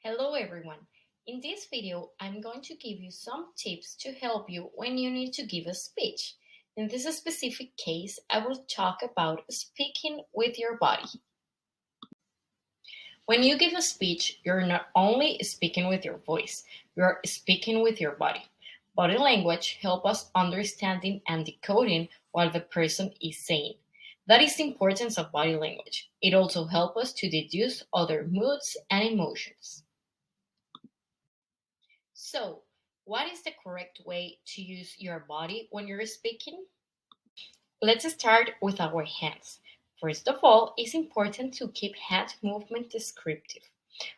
Hello everyone. In this video, I'm going to give you some tips to help you when you need to give a speech. In this specific case, I will talk about speaking with your body. When you give a speech, you're not only speaking with your voice, you're speaking with your body. Body language helps us understanding and decoding what the person is saying. That is the importance of body language. It also helps us to deduce other moods and emotions. So, what is the correct way to use your body when you're speaking? Let's start with our hands. First of all, it's important to keep hand movement descriptive.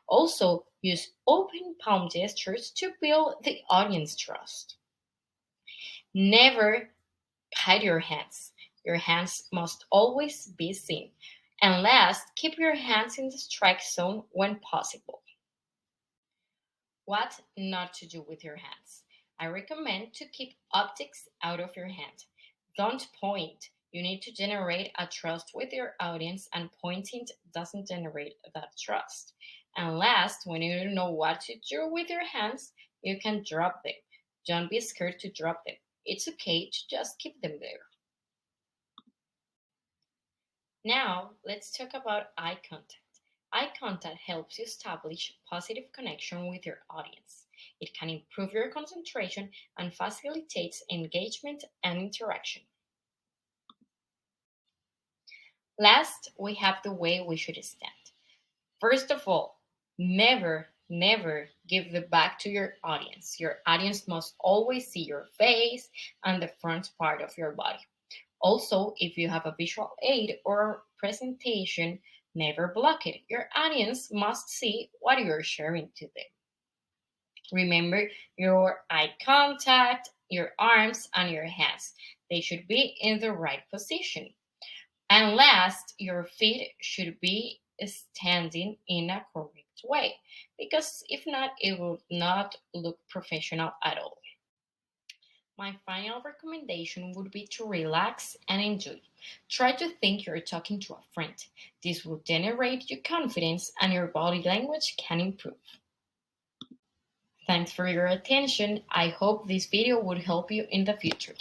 Also, use open palm gestures to build the audience trust. Never hide your hands. Your hands must always be seen. And last, keep your hands in the strike zone when possible. What not to do with your hands. I recommend to keep objects out of your hand. Don't point. You need to generate a trust with your audience, and pointing doesn't generate that trust. And last, when you don't know what to do with your hands, you can drop them. Don't be scared to drop them. It's okay to just keep them there. Now, let's talk about eye contact. Eye contact helps you establish positive connection with your audience. It can improve your concentration and facilitates engagement and interaction. Last, we have the way we should stand. First of all, never give the back to your audience. Your audience must always see your face and the front part of your body. Also, if you have a visual aid or presentation, never block it. Your audience must see what you're sharing to them. Remember your eye contact, your arms, and your hands. They should be in the right position. And last, your feet should be standing in a correct way, because if not, it will not look professional at all. My final recommendation would be to relax and enjoy. Try to think you're talking to a friend. This will generate your confidence and your body language can improve. Thanks for your attention. I hope this video would help you in the future.